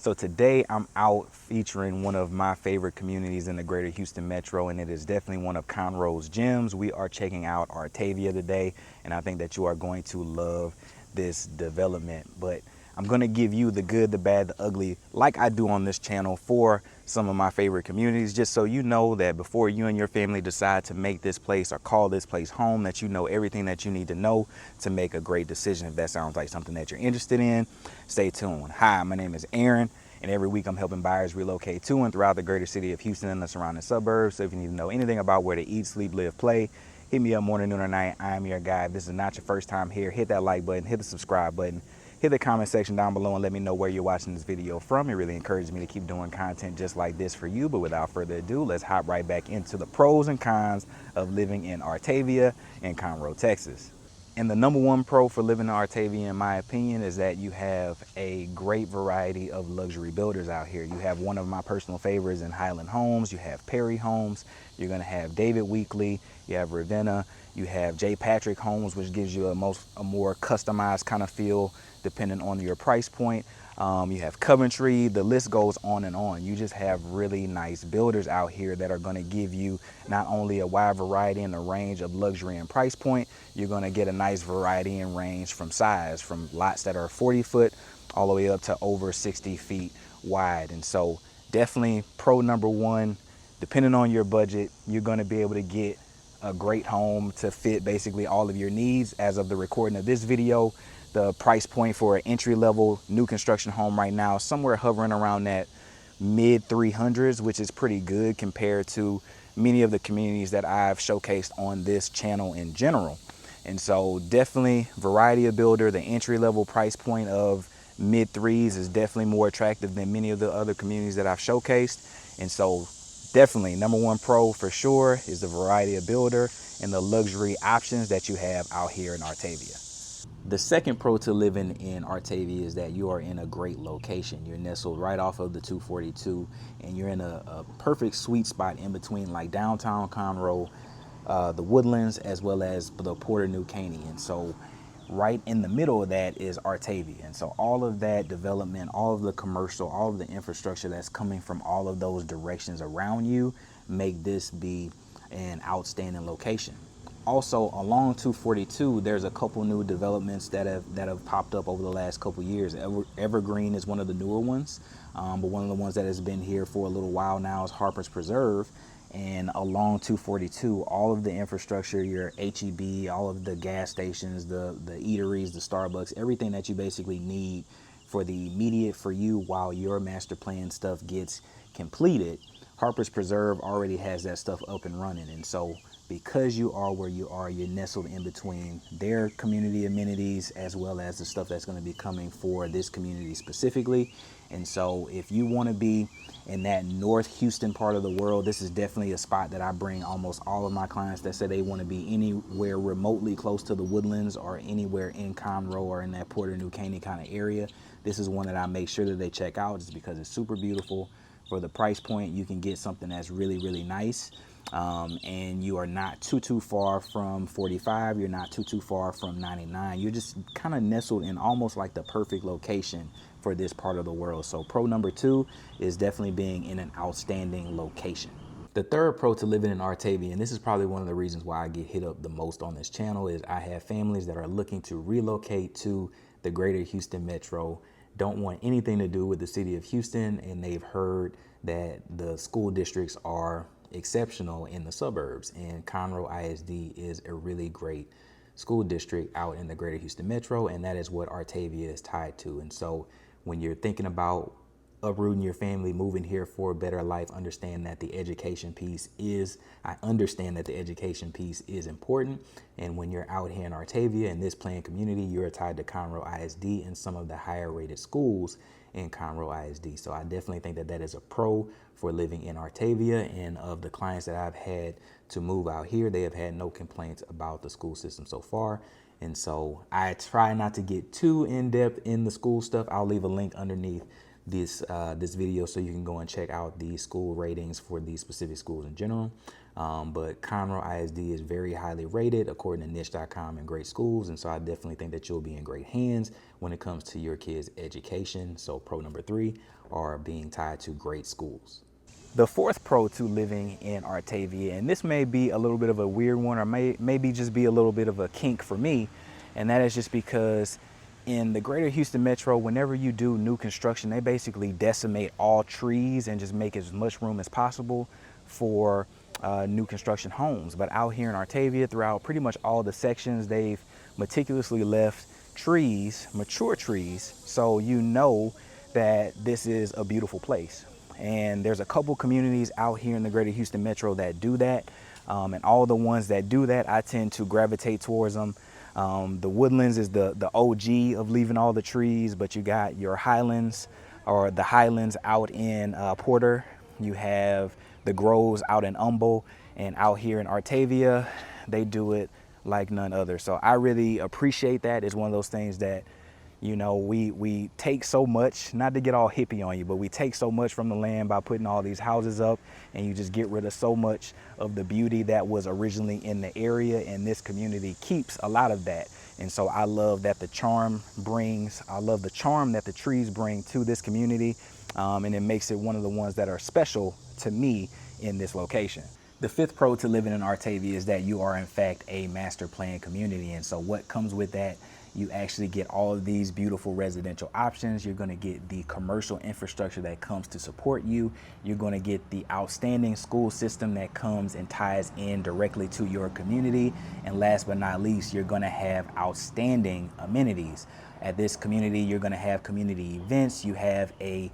So today I'm out featuring one of my favorite communities in the greater Houston metro, and it is definitely one of Conroe's gems. We are checking out Artavia today, and I think that you are going to love this development. But I'm gonna give you the good, the bad, the ugly, like I do on this channel for some of my favorite communities, just so you know that before you and your family decide to make this place or call this place home, that you know everything that you need to know to make a great decision. If that sounds like something that you're interested in, stay tuned. Hi, my name is Aaron, and every week I'm helping buyers relocate to and throughout the greater city of Houston and the surrounding suburbs. So if you need to know anything about where to eat, sleep, live, play, hit me up morning, noon, or night. I am your guy. If this is not your first time here, hit that like button, hit the subscribe button, hit the comment section down below and let me know where you're watching this video from. It really encourages me to keep doing content just like this for you. But without further ado, let's hop right back into the pros and cons of living in Artavia in Conroe, Texas. And the number one pro for living in Artavia, in my opinion, is that you have a great variety of luxury builders out here. You have one of my personal favorites in Highland Homes. You have Perry Homes. You're going to have David Weekley. You have Ravenna. You have J. Patrick Homes, which gives you a more customized kind of feel depending on your price point. You have Coventry. The list goes on and on. You just have really nice builders out here that are going to give you not only a wide variety and a range of luxury and price point, you're going to get a nice variety and range from size, from lots that are 40 foot all the way up to over 60 feet wide. And so definitely pro number one, depending on your budget, you're going to be able to get a great home to fit basically all of your needs. As of the recording of this video, the price point for an entry-level new construction home right now is somewhere hovering around that mid 300s, which is pretty good compared to many of the communities that I've showcased on this channel in general. And so definitely variety of builder, the entry-level price point of mid threes is definitely more attractive than many of the other communities that I've showcased. And so definitely number one pro for sure is the variety of builder and the luxury options that you have out here in Artavia. The second pro to living in Artavia is that you are in a great location. You're nestled right off of the 242, and you're in a perfect sweet spot in between like downtown Conroe, the Woodlands, as well as the Porter New Caney. And so right in the middle of that is Artavia. And so all of that development, all of the commercial, all of the infrastructure that's coming from all of those directions around you make this be an outstanding location. Also along 242, there's a couple new developments that have popped up over the last couple years. Evergreen is one of the newer ones, but one of the ones that has been here for a little while now is Harper's Preserve. And along 242, all of the infrastructure, your HEB, all of the gas stations, the eateries, the Starbucks, everything that you basically need for the immediate for you while your master plan stuff gets completed, Harper's Preserve already has that stuff up and running. And so because you are where you are, you're nestled in between their community amenities as well as the stuff that's going to be coming for this community specifically. And so if you want to be in that North Houston part of the world, this is definitely a spot that I bring almost all of my clients that say they want to be anywhere remotely close to the Woodlands or anywhere in Conroe or in that Porter New Caney kind of area. This is one that I make sure that they check out just because it's super beautiful. For the price point, you can get something that's really, really nice. And you are not too far from 45. You're not too far from 99. You're just kind of nestled in almost like the perfect location for this part of the world. So pro number two is definitely being in an outstanding location. The third pro to living in Artavia, and this is probably one of the reasons why I get hit up the most on this channel, is I have families that are looking to relocate to the greater Houston metro, don't want anything to do with the city of Houston, and they've heard that the school districts are exceptional in the suburbs, and Conroe ISD is a really great school district out in the greater Houston metro, and that is what Artavia is tied to. And so when you're thinking about uprooting your family, moving here for a better life, understand that the education piece is important. And when you're out here in Artavia in this planned community, you're tied to Conroe ISD and some of the higher rated schools in Conroe ISD. So I definitely think that that is a pro for living in Artavia. And of the clients that I've had to move out here, they have had no complaints about the school system so far. And so I try not to get too in depth in the school stuff. I'll leave a link underneath this video so you can go and check out the school ratings for these specific schools in general. But Conroe ISD is very highly rated according to niche.com and great schools. And so I definitely think that you'll be in great hands when it comes to your kids' education. So pro number three. are being tied to great schools. The fourth pro to living in Artavia, and this may be a little bit of a weird one, or maybe just be a little bit of a kink for me, and that is just because in the greater Houston metro, whenever you do new construction, they basically decimate all trees and just make as much room as possible for new construction homes. But out here in Artavia, throughout pretty much all the sections, they've meticulously left trees, mature trees, so you know that this is a beautiful place. And there's a couple communities out here in the greater Houston metro that do that. And all the ones that do that, I tend to gravitate towards them. The Woodlands is the OG of leaving all the trees, but you got your Highlands, or the Highlands out in Porter. You have the Groves out in Humble, and out here in Artavia, they do it like none other. So I really appreciate that. It's one of those things that, you know, we take so much, not to get all hippie on you, but we take so much from the land by putting all these houses up, and you just get rid of so much of the beauty that was originally in the area, and this community keeps a lot of that. And so I love that I love the charm that the trees bring to this community, and it makes it one of the ones that are special to me in this location. The fifth pro to living in Artavia is that you are in fact a master plan community. And so what comes with that, you actually get all of these beautiful residential options. You're going to get the commercial infrastructure that comes to support you. You're going to get the outstanding school system that comes and ties in directly to your community. And last but not least, you're going to have outstanding amenities. At this community, you're going to have community events. You have a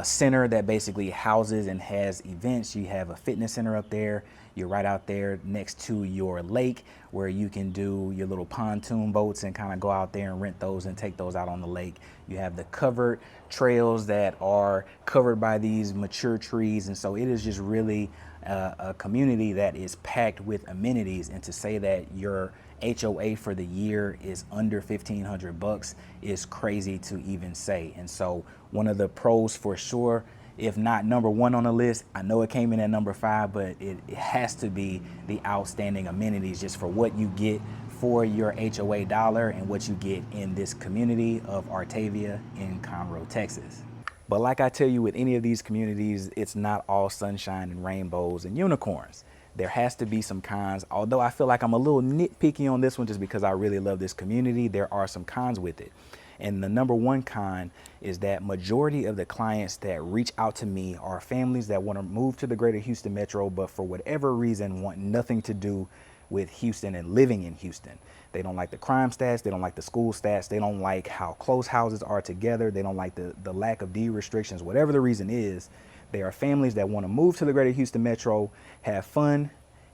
center that basically houses and has events. You have a fitness center up there. You're right out there next to your lake where you can do your little pontoon boats and kind of go out there and rent those and take those out on the lake. You have the covered trails that are covered by these mature trees. And so it is just really a community that is packed with amenities. And to say that your HOA for the year is under $1,500 is crazy to even say. And so one of the pros for sure, if not number one on the list, I know it came in at number 5, but it has to be the outstanding amenities just for what you get for your HOA dollar and what you get in this community of Artavia in Conroe, Texas. But like I tell you, with any of these communities, it's not all sunshine and rainbows and unicorns. There has to be some cons. Although I feel like I'm a little nitpicky on this one just because I really love this community, there are some cons with it. And the number one con is that majority of the clients that reach out to me are families that want to move to the greater Houston metro, but for whatever reason want nothing to do with Houston and living in Houston. They don't like the crime stats. They don't like the school stats. They don't like how close houses are together. They don't like the lack of deed restrictions. Whatever the reason is, they are families that want to move to the greater Houston metro, have fun,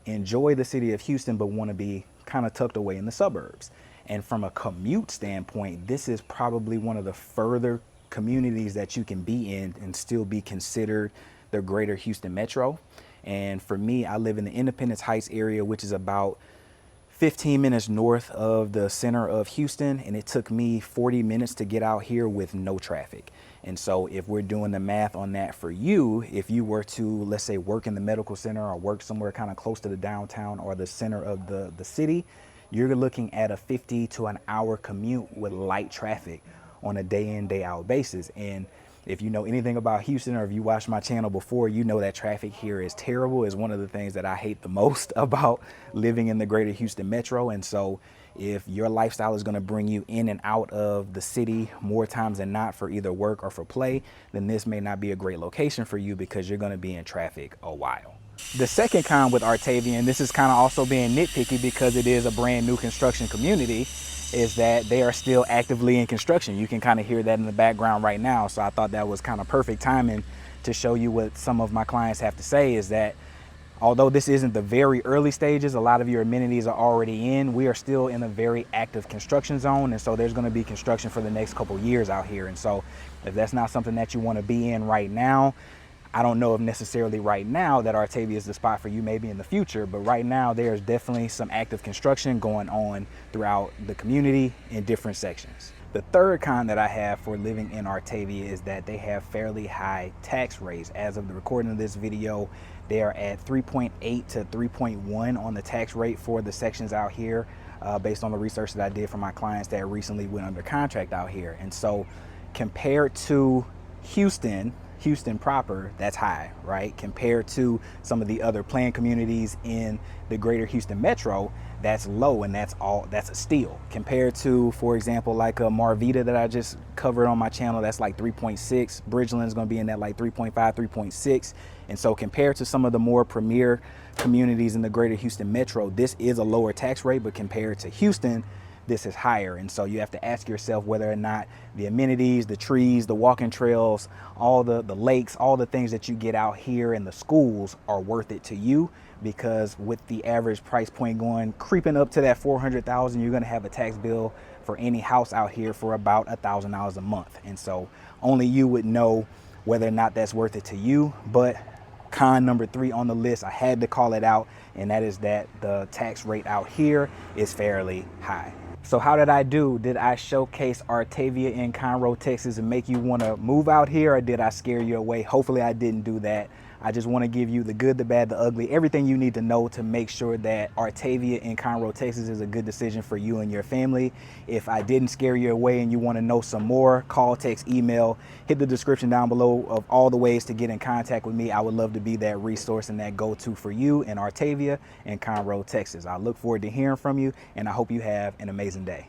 enjoy the city of Houston, but want to be kind of tucked away in the suburbs. And from a commute standpoint, this is probably one of the further communities that you can be in and still be considered the greater Houston metro. And for me, I live in the Independence Heights area, which is about 15 minutes north of the center of Houston, and it took me 40 minutes to get out here with no traffic. And so if we're doing the math on that for you, if you were to, let's say, work in the medical center or work somewhere kind of close to the downtown or the center of the city, you're looking at a 50 to an hour commute with light traffic on a day in, day out basis. And if you know anything about Houston, or if you watched my channel before, you know that traffic here is terrible. It's one of the things that I hate the most about living in the greater Houston metro. And so if your lifestyle is going to bring you in and out of the city more times than not for either work or for play, then this may not be a great location for you because you're going to be in traffic a while. The second con with Artavia, and this is kind of also being nitpicky because it is a brand new construction community, is that they are still actively in construction. You can kind of hear that in the background right now. So I thought that was kind of perfect timing to show you what some of my clients have to say, is that although this isn't the very early stages, a lot of your amenities are already in, we are still in a very active construction zone. And so there's going to be construction for the next couple years out here. And so if that's not something that you want to be in right now, I don't know if necessarily right now that Artavia is the spot for you, maybe in the future, but right now there's definitely some active construction going on throughout the community in different sections. The third con that I have for living in Artavia is that they have fairly high tax rates. As of the recording of this video, they are at 3.8 to 3.1 on the tax rate for the sections out here, based on the research that I did for my clients that recently went under contract out here. And so compared to Houston, Houston proper, that's high, right? Compared to some of the other planned communities in the greater Houston metro, that's low, and that's a steal. Compared to, for example, like a Marvita that I just covered on my channel, that's like 3.6. Bridgeland's gonna be in that like 3.5, 3.6. And so compared to some of the more premier communities in the greater Houston metro, this is a lower tax rate, but compared to Houston, this is higher. And so you have to ask yourself whether or not the amenities, the trees, the walking trails, all the lakes, all the things that you get out here in the schools are worth it to you. Because with the average price point creeping up to that 400,000, you're gonna have a tax bill for any house out here for about $1,000 a month. And so only you would know whether or not that's worth it to you. But con number 3 on the list, I had to call it out, and that is that the tax rate out here is fairly high. So how did I do? Did I showcase Artavia in Conroe, Texas and make you want to move out here, or did I scare you away? Hopefully I didn't do that. I just want to give you the good, the bad, the ugly, everything you need to know to make sure that Artavia in Conroe, Texas is a good decision for you and your family. If I didn't scare you away and you want to know some more, call, text, email, hit the description down below of all the ways to get in contact with me. I would love to be that resource and that go-to for you in Artavia and Conroe, Texas. I look forward to hearing from you, and I hope you have an amazing day.